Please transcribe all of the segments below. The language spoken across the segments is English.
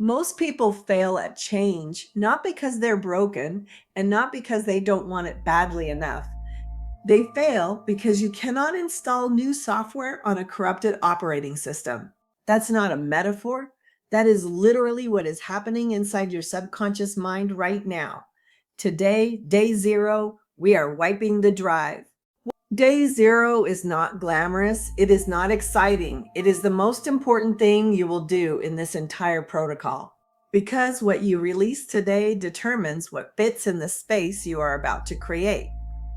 Most people fail at change, not because they're broken and not because they don't want it badly enough. They fail because you cannot install new software on a corrupted operating system. That's not a metaphor. That is literally what is happening inside your subconscious mind right now. Today, day zero, we are wiping the drive. Day zero is not glamorous. It is not exciting. It is the most important thing you will do in this entire protocol. Because what you release today determines what fits in the space you are about to create.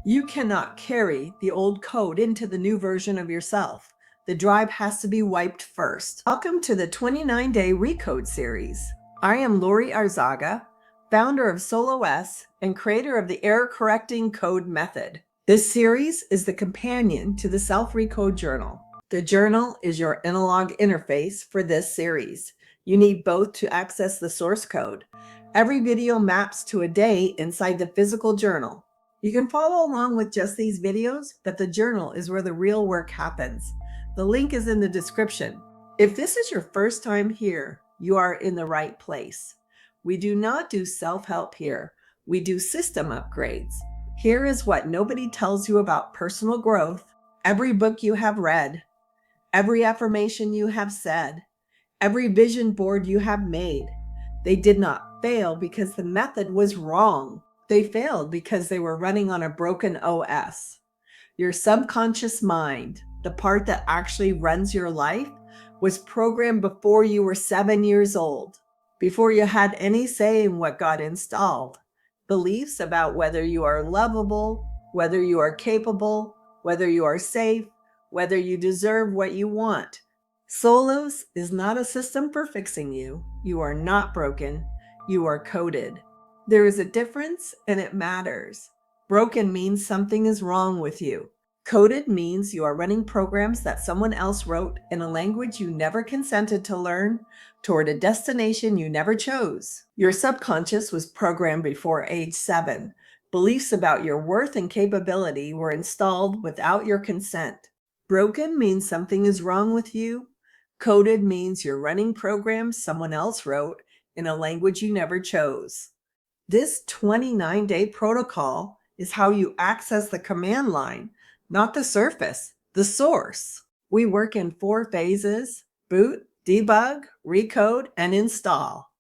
You cannot carry the old code into the new version of yourself. The drive has to be wiped first. Welcome to the 29-day Recode series. I am Lori Arzaga, founder of SoulOS and creator of the error correcting code method. This series is the companion to the Self-Recode journal. The journal is your analog interface for this series. You need both to access the source code. Every video maps to a day inside the physical journal. You can follow along with just these videos, but the journal is where the real work happens. The link is in the description. If this is your first time here, you are in the right place. We do not do self-help here. We do system upgrades. Here is what nobody tells you about personal growth. Every book you have read, every affirmation you have said, every vision board you have made. They did not fail because the method was wrong. They failed because they were running on a broken OS. Your subconscious mind, the part that actually runs your life, was programmed before you were 7 years old, before you had any say in what got installed. Beliefs about whether you are lovable, whether you are capable, whether you are safe, whether you deserve what you want. SoulOS is not a system for fixing you. You are not broken. You are coded. There is a difference, and it matters. Broken means something is wrong with you. Coded means you are running programs that someone else wrote in a language you never consented to learn, toward a destination you never chose. Your subconscious was programmed before age 7. Beliefs about your worth and capability were installed without your consent. Broken means something is wrong with you. Coded means you're running programs someone else wrote in a language you never chose. This 29-day protocol is how you access the command line, not the surface, the source. We work in 4 phases: boot, debug, recode, and install.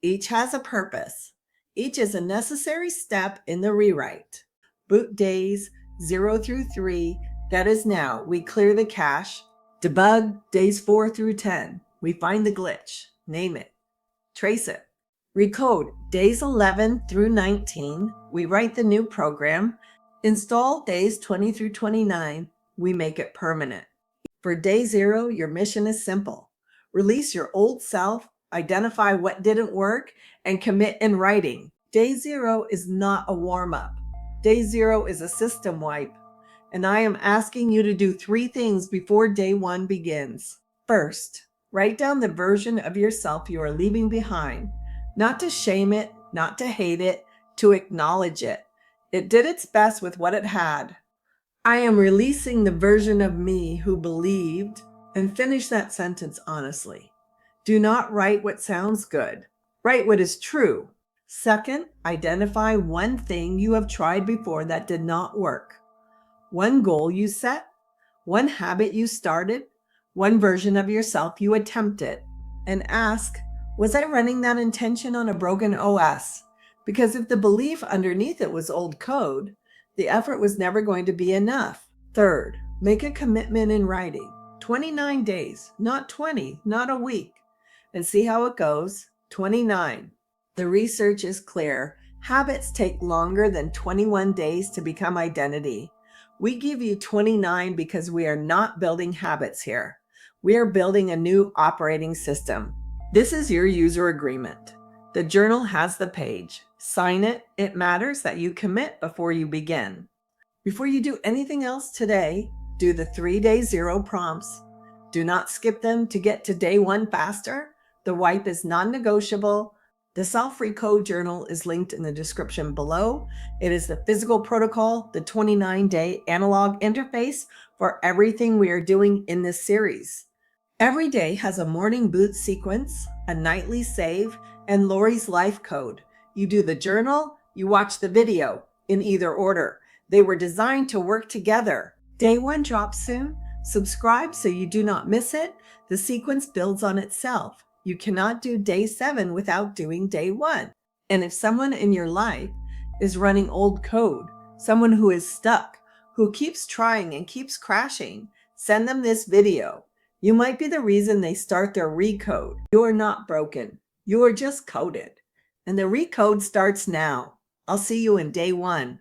Each has a purpose. Each is a necessary step in the rewrite. Boot days 0 through 3, that is now, we clear the cache. Debug days 4 through 10, we find the glitch, name it, trace it. Recode days 11 through 19, we write the new program. Install days 20 through 29, we make it permanent. For day 0, your mission is simple. Release your old self, identify what didn't work, and commit in writing. Day 0 is not a warm-up. Day 0 is a system wipe. And I am asking you to do 3 things before day 1 begins. First, write down the version of yourself you are leaving behind. Not to shame it, not to hate it, to acknowledge it. It did its best with what it had. I am releasing the version of me who believed, and finish that sentence honestly. Do not write what sounds good. Write what is true. Second, identify one thing you have tried before that did not work. One goal you set, one habit you started, one version of yourself you attempted, and ask, was I running that intention on a broken OS? Because if the belief underneath it was old code, the effort was never going to be enough. Third, make a commitment in writing. 29 days, not 20, not a week. And see how it goes. 29. The research is clear. Habits take longer than 21 days to become identity. We give you 29 because we are not building habits here. We are building a new operating system. This is your user agreement. The journal has the page. Sign it. It matters that you commit before you begin. Before you do anything else today, do the 3-day 0 prompts. Do not skip them to get to day 1 faster. The wipe is non-negotiable. The Self-Recode journal is linked in the description below. It is the physical protocol, the 29-day analog interface for everything we are doing in this series. Every day has a morning boot sequence, a nightly save, and Lori's life code. You do the journal, you watch the video, in either order. They were designed to work together. Day 1 drops soon. Subscribe so you do not miss it. The sequence builds on itself. You cannot do day 7 without doing day 1. And if someone in your life is running old code, someone who is stuck, who keeps trying and keeps crashing, send them this video. You might be the reason they start their recode. You are not broken. You are just coded. And the recode starts now. I'll see you in day 1.